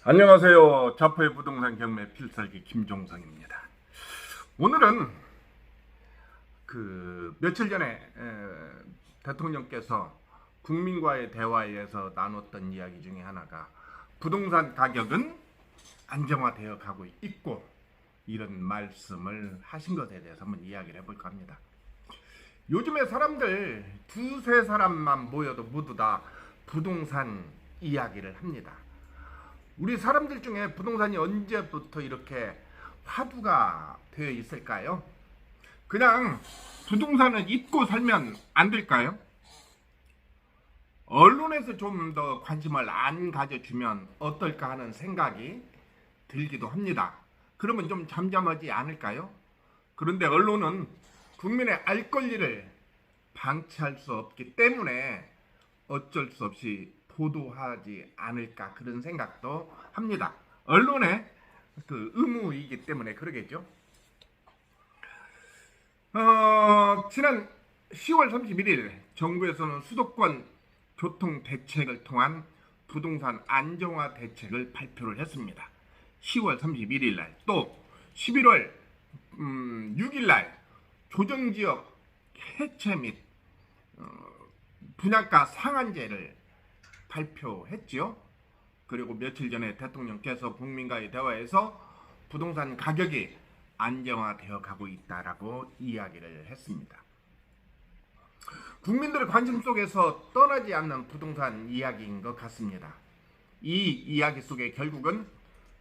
안녕하세요. 자포의 부동산 경매 필살기 김종성입니다. 오늘은 며칠 전에 대통령께서 국민과의 대화에서 나눴던 이야기 중에 하나가 부동산 가격은 안정화되어 가고 있고, 이런 말씀을 하신 것에 대해서 한번 이야기를 해볼까 합니다. 요즘에 사람들 두세 사람만 모여도 모두 다 부동산 이야기를 합니다. 우리 사람들 중에 부동산이 언제부터 이렇게 화두가 되어 있을까요? 그냥 부동산을 잊고 살면 안 될까요? 언론에서 좀 더 관심을 안 가져주면 어떨까 하는 생각이 들기도 합니다. 그러면 좀 잠잠하지 않을까요? 그런데 언론은 국민의 알 권리를 방치할 수 없기 때문에 어쩔 수 없이 보도하지 않을까, 그런 생각도 합니다. 언론의 의무이기 때문에 그러겠죠. 지난 10월 31일 정부에서는 수도권 교통 대책을 통한 부동산 안정화 대책을 발표를 했습니다. 10월 31일 날, 또 11월 6일 날 조정지역 해체 및 분양가 상한제를 발표했지요. 그리고 며칠 전에 대통령께서 국민과의 대화에서 부동산 가격이 안정화되어 가고 있다라고 이야기를 했습니다. 국민들의 관심 속에서 떠나지 않는 부동산 이야기인 것 같습니다. 이 이야기 속에 결국은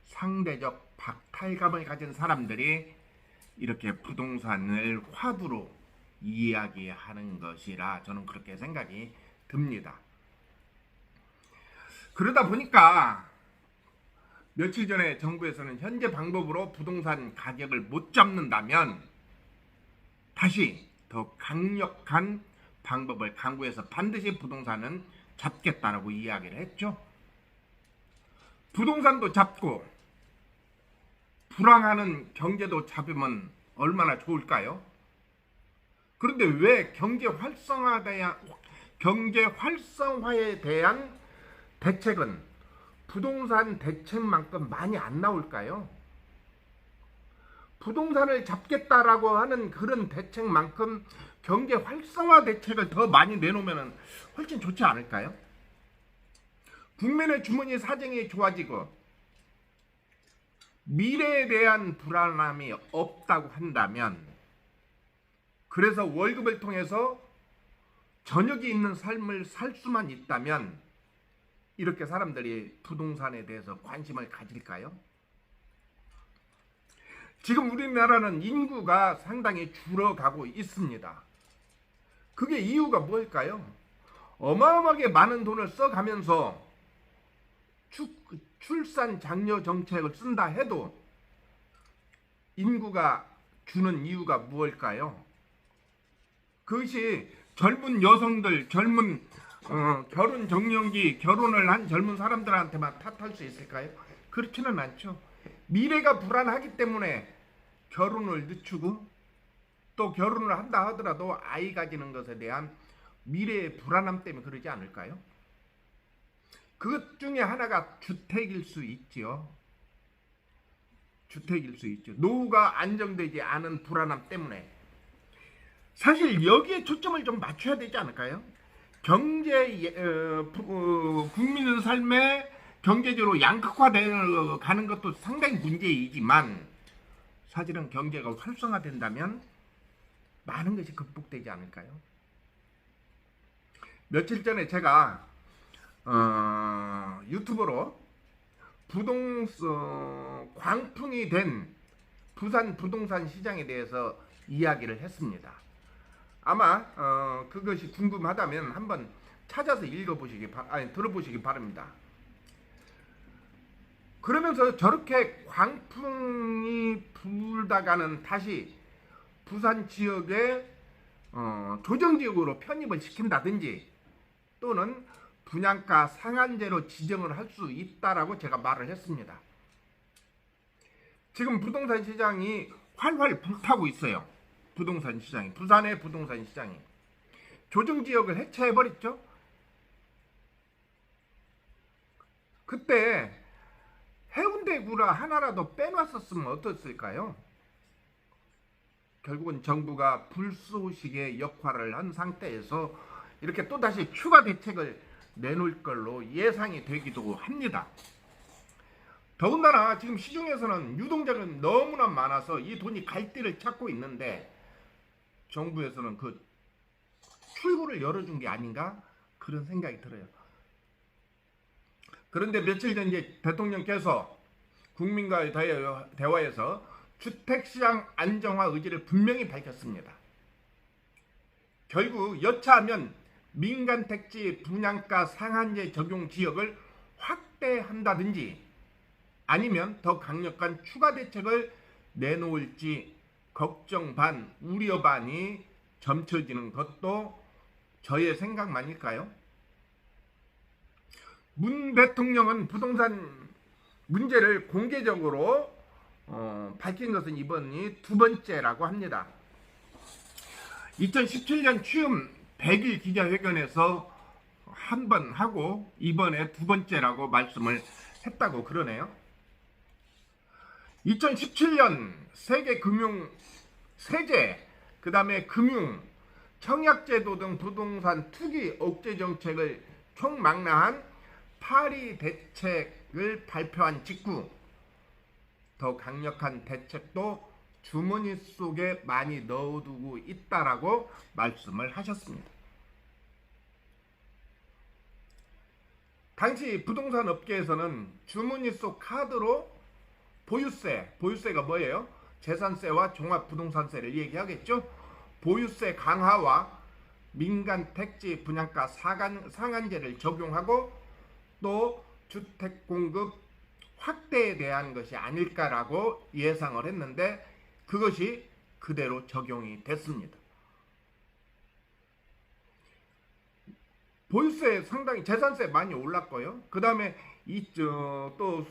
상대적 박탈감을 가진 사람들이 이렇게 부동산을 화두로 이야기하는 것이라 저는 그렇게 생각이 듭니다. 그러다 보니까 며칠 전에 정부에서는 현재 방법으로 부동산 가격을 못 잡는다면 다시 더 강력한 방법을 강구해서 반드시 부동산은 잡겠다라고 이야기를 했죠. 부동산도 잡고 불황하는 경제도 잡으면 얼마나 좋을까요? 그런데 왜 경제 활성화에 대한 대책은 부동산 대책만큼 많이 안 나올까요? 부동산을 잡겠다라고 하는 그런 대책만큼 경제 활성화 대책을 더 많이 내놓으면 훨씬 좋지 않을까요? 국민의 주머니 사정이 좋아지고 미래에 대한 불안함이 없다고 한다면, 그래서 월급을 통해서 저녁이 있는 삶을 살 수만 있다면 이렇게 사람들이 부동산에 대해서 관심을 가질까요? 지금 우리나라는 인구가 상당히 줄어가고 있습니다. 그게 이유가 뭘까요? 어마어마하게 많은 돈을 써가면서 출산 장려 정책을 쓴다 해도 인구가 주는 이유가 무엇일까요? 그것이 젊은 여성들, 결혼 정년기, 결혼을 한 젊은 사람들한테만 탓할 수 있을까요? 그렇지는 않죠. 미래가 불안하기 때문에 결혼을 늦추고, 또 결혼을 한다 하더라도 아이 가지는 것에 대한 미래의 불안함 때문에 그러지 않을까요? 그것 중에 하나가 주택일 수 있지요. 주택일 수 있죠. 노후가 안정되지 않은 불안함 때문에. 사실 여기에 초점을 좀 맞춰야 되지 않을까요? 국민의 삶에 경제적으로 양극화되어 가는 것도 상당히 문제이지만, 사실은 경제가 활성화된다면 많은 것이 극복되지 않을까요? 며칠 전에 제가 유튜브로 광풍이 된 부산 부동산 시장에 대해서 이야기를 했습니다. 아마 그것이 궁금하다면 한번 찾아서 들어보시기 바랍니다. 그러면서 저렇게 광풍이 불다가는 다시 부산 지역에 조정지역으로 편입을 시킨다든지, 또는 분양가 상한제로 지정을 할 수 있다라고 제가 말을 했습니다. 지금 부동산 시장이 활활 불타고 있어요. 부산의 부동산 시장이 조정지역을 해체해버렸죠. 그때 해운대구라 하나라도 빼놨었으면 어땠을까요? 결국은 정부가 불쏘시개 역할을 한 상태에서 이렇게 또다시 추가 대책을 내놓을 걸로 예상이 되기도 합니다. 더군다나 지금 시중에서는 유동자는 너무나 많아서 이 돈이 갈 길을 찾고 있는데 정부에서는 그 출구를 열어준 게 아닌가 그런 생각이 들어요. 그런데 며칠 전 이제 대통령께서 국민과의 대화에서 주택시장 안정화 의지를 분명히 밝혔습니다. 결국 여차하면 민간 택지 분양가 상한제 적용 지역을 확대한다든지 아니면 더 강력한 추가 대책을 내놓을지 걱정 반 우려 반이 점쳐지는 것도 저의 생각만일까요? 문 대통령은 부동산 문제를 공개적으로 밝힌 것은 이번이 두 번째라고 합니다. 2017년 취임 100일 기자회견에서 한 번 하고 이번에 두 번째라고 말씀을 했다고 그러네요. 2017년 세제, 그 다음에 금융, 청약제도 등 부동산 투기 억제 정책을 총망라한 파리 대책을 발표한 직후 더 강력한 대책도 주머니 속에 많이 넣어두고 있다라고 말씀을 하셨습니다. 당시 부동산 업계에서는 주머니 속 카드로 보유세가 뭐예요? 재산세와 종합부동산세를 얘기하겠죠. 보유세 강화와 민간 택지 분양가 상한제를 적용하고 또 주택 공급 확대에 대한 것이 아닐까라고 예상을 했는데 그것이 그대로 적용이 됐습니다. 보유세 상당히 재산세 많이 올랐고요. 그 다음에 또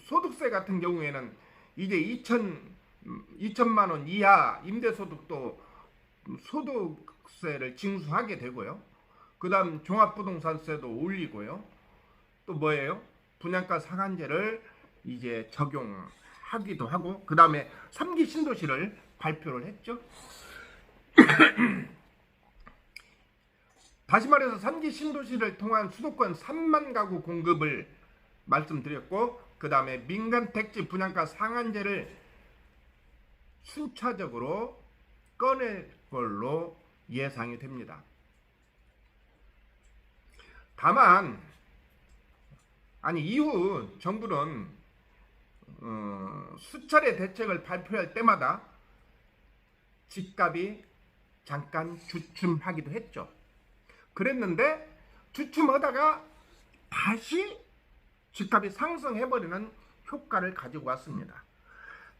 소득세 같은 경우에는 이제 2천만 원 이하 임대소득도 소득세를 징수하게 되고요. 그 다음 종합부동산세도 올리고요. 또 뭐예요? 분양가 상한제를 이제 적용하기도 하고 그 다음에 3기 신도시를 발표를 했죠. 다시 말해서 3기 신도시를 통한 수도권 3만 가구 공급을 말씀드렸고 그 다음에 민간 택지 분양가 상한제를 순차적으로 꺼낼 걸로 예상이 됩니다. 다만 이후 정부는 수차례 대책을 발표할 때마다 집값이 잠깐 주춤하기도 했죠. 그랬는데 주춤하다가 다시 집값이 상승해버리는 효과를 가지고 왔습니다.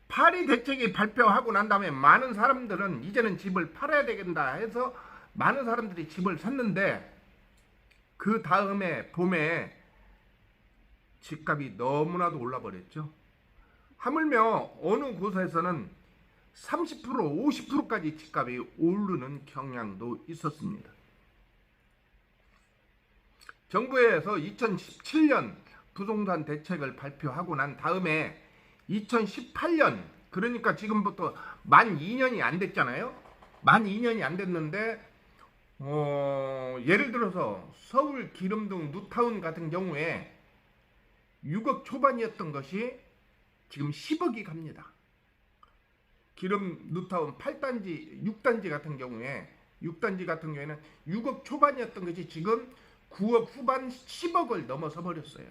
파리 대책이 발표하고 난 다음에 많은 사람들은 이제는 집을 팔아야 되겠다 해서 많은 사람들이 집을 샀는데 그 다음에 봄에 집값이 너무나도 올라버렸죠. 하물며 어느 곳에서는 30% 50%까지 집값이 오르는 경향도 있었습니다. 정부에서 2017년 부동산 대책을 발표하고 난 다음에 2018년 그러니까 지금부터 만 2년이 안 됐잖아요. 만 2년이 안 됐는데 예를 들어서 서울 기름등 뉴타운 같은 경우에 6억 초반이었던 것이 지금 10억이 갑니다. 기름 뉴타운 8단지, 6단지 같은 경우에는 6억 초반이었던 것이 지금 9억 후반 10억을 넘어서 버렸어요.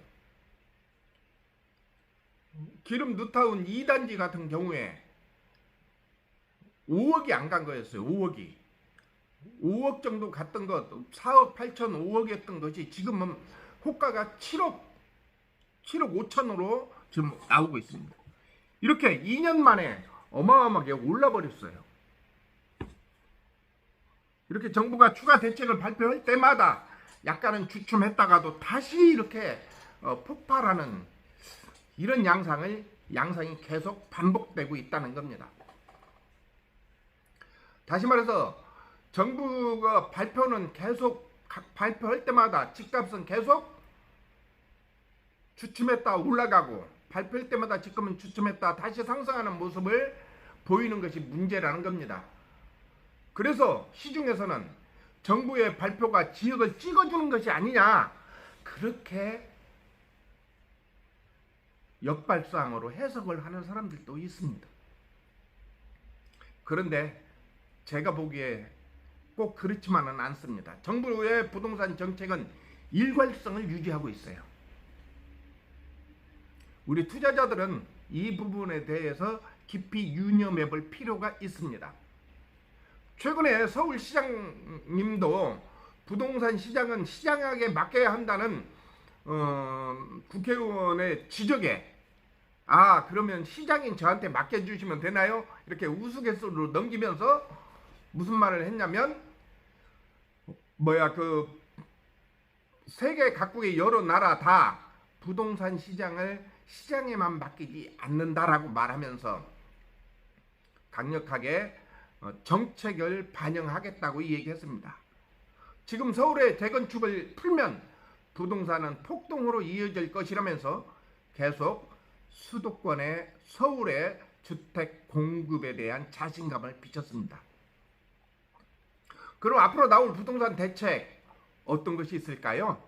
기름 뉴타운 2단지 같은 경우에 5억이 안 간 거였어요. 5억 정도 갔던 것 4억 8천 5억이었던 것이 지금은 호가가 7억 5천으로 지금 나오고 있습니다. 이렇게 2년 만에 어마어마하게 올라버렸어요. 이렇게 정부가 추가 대책을 발표할 때마다 약간은 주춤했다가도 다시 이렇게 폭발하는 이런 양상이 계속 반복되고 있다는 겁니다. 다시 말해서 정부가 발표할 때마다 집값은 계속 주춤했다 올라가고 발표할 때마다 지금은 주춤했다 다시 상승하는 모습을 보이는 것이 문제라는 겁니다. 그래서 시중에서는 정부의 발표가 지역을 찍어주는 것이 아니냐 그렇게 역발상으로 해석을 하는 사람들도 있습니다. 그런데 제가 보기에 꼭 그렇지만은 않습니다. 정부의 부동산 정책은 일관성을 유지하고 있어요. 우리 투자자들은 이 부분에 대해서 깊이 유념해 볼 필요가 있습니다. 최근에 서울시장님도 부동산 시장은 시장에게 맡겨야 한다는 국회의원의 지적에 그러면 시장인 저한테 맡겨주시면 되나요? 이렇게 우스갯소리로 넘기면서 무슨 말을 했냐면 세계 각국의 여러 나라 다 부동산 시장을 시장에만 맡기지 않는다라고 말하면서 강력하게 정책을 반영하겠다고 얘기했습니다. 지금 서울의 재건축을 풀면 부동산은 폭등으로 이어질 것이라면서 계속 수도권의 서울의 주택 공급에 대한 자신감을 비쳤습니다. 그럼 앞으로 나올 부동산 대책 어떤 것이 있을까요?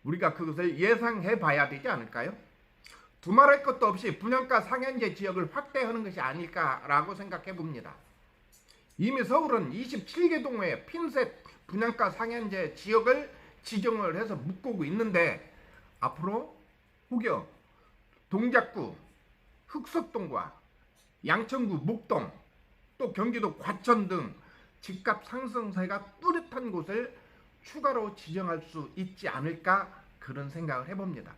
우리가 그것을 예상해 봐야 되지 않을까요? 두말할 것도 없이 분양가 상한제 지역을 확대하는 것이 아닐까라고 생각해 봅니다. 이미 서울은 27개 동의 핀셋 분양가 상한제 지역을 지정을 해서 묶고 있는데 앞으로 혹여 동작구, 흑석동과 양천구, 목동, 또 경기도 과천 등 집값 상승세가 뚜렷한 곳을 추가로 지정할 수 있지 않을까 그런 생각을 해봅니다.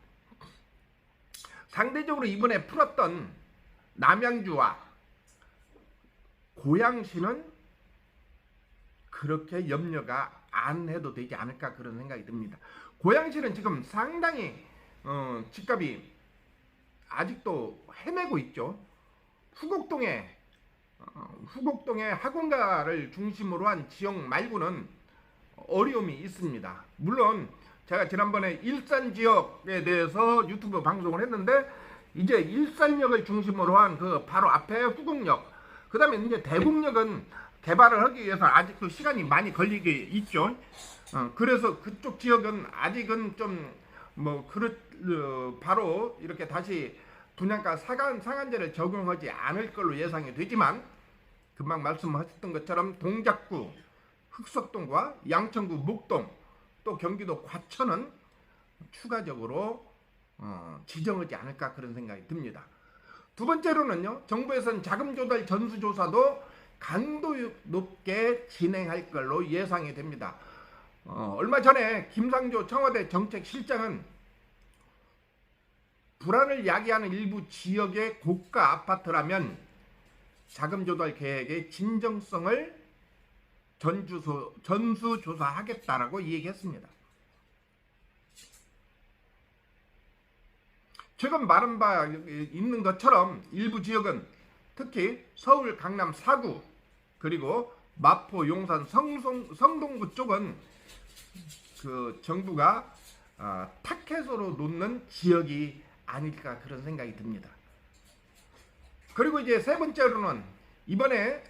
상대적으로 이번에 풀었던 남양주와 고양시는 그렇게 염려가 안 해도 되지 않을까 그런 생각이 듭니다. 고양시는 지금 상당히 집값이 아직도 헤매고 있죠. 후곡동에 학원가를 중심으로 한 지역 말고는 어려움이 있습니다. 물론 제가 지난번에 일산 지역에 대해서 유튜브 방송을 했는데 이제 일산역을 중심으로 한 그 바로 앞에 후곡역, 그 다음에 이제 대곡역은 개발을 하기 위해서 아직도 시간이 많이 걸리게 있죠. 그래서 그쪽 지역은 아직은 좀 바로 이렇게 다시 분양가 상한제를 적용하지 않을 걸로 예상이 되지만 금방 말씀하셨던 것처럼 동작구, 흑석동과 양천구, 목동, 또 경기도 과천은 추가적으로 지정하지 않을까 그런 생각이 듭니다. 두 번째로는요, 정부에서는 자금 조달 전수조사도 강도 높게 진행할 걸로 예상이 됩니다. 얼마 전에 김상조 청와대 정책실장은 불안을 야기하는 일부 지역의 고가 아파트라면 자금 조달 계획의 진정성을 전수조사하겠다라고 얘기했습니다. 최근 말한 바 있는 것처럼 일부 지역은 특히 서울 강남 4구 그리고 마포 용산 성동구 쪽은 그 정부가 타켓으로 놓는 지역이 아닐까 그런 생각이 듭니다. 그리고 이제 세 번째로는 이번에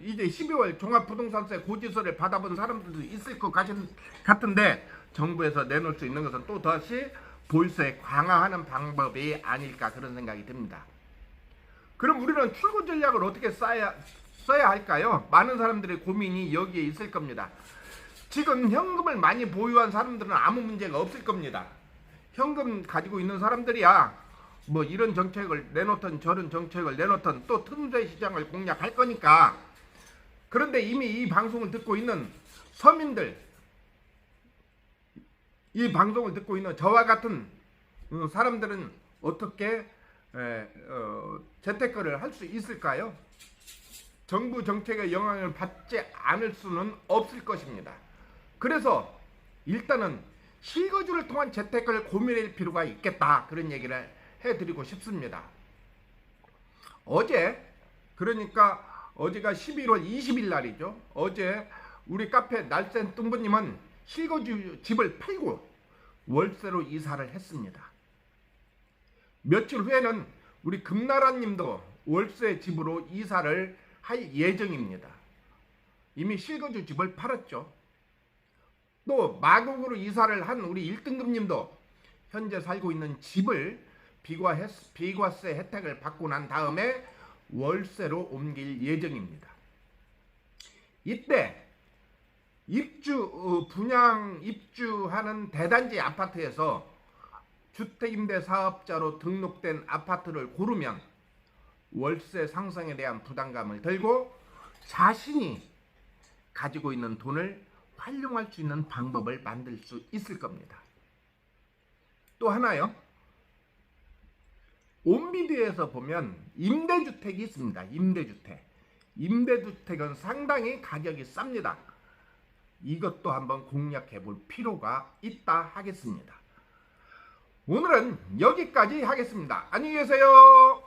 이제 12월 종합부동산세 고지서를 받아본 사람들도 있을 것 같은데 정부에서 내놓을 수 있는 것은 또 다시 보유세 강화하는 방법이 아닐까 그런 생각이 듭니다. 그럼 우리는 출구 전략을 어떻게 써야 할까요? 많은 사람들의 고민이 여기에 있을 겁니다. 지금 현금을 많이 보유한 사람들은 아무 문제가 없을 겁니다. 현금 가지고 있는 사람들이야 이런 정책을 내놓던 저런 정책을 내놓던 또 틈새 시장을 공략할 거니까. 그런데 이미 이 방송을 듣고 있는 서민들, 이 방송을 듣고 있는 저와 같은 사람들은 어떻게 재테크를 할 수 있을까요? 정부 정책의 영향을 받지 않을 수는 없을 것입니다. 그래서 일단은 실거주를 통한 재테크를 고민할 필요가 있겠다 그런 얘기를 해드리고 싶습니다. 그러니까 어제가 11월 20일 날이죠. 어제 우리 카페 날쌘 뚱보님은 실거주 집을 팔고 월세로 이사를 했습니다. 며칠 후에는 우리 금나라님도 월세 집으로 이사를 할 예정입니다. 이미 실거주 집을 팔았죠. 또 마곡으로 이사를 한 우리 1등급님도 현재 살고 있는 집을 비과세 혜택을 받고 난 다음에 월세로 옮길 예정입니다. 이때 분양 입주하는 대단지 아파트에서 주택임대사업자로 등록된 아파트를 고르면 월세 상승에 대한 부담감을 덜고 자신이 가지고 있는 돈을 활용할 수 있는 방법을 만들 수 있을 겁니다. 또 하나요. 온미디어에서 보면 임대주택이 있습니다. 임대주택은 상당히 가격이 쌉니다. 이것도 한번 공략해 볼 필요가 있다 하겠습니다. 오늘은 여기까지 하겠습니다. 안녕히 계세요.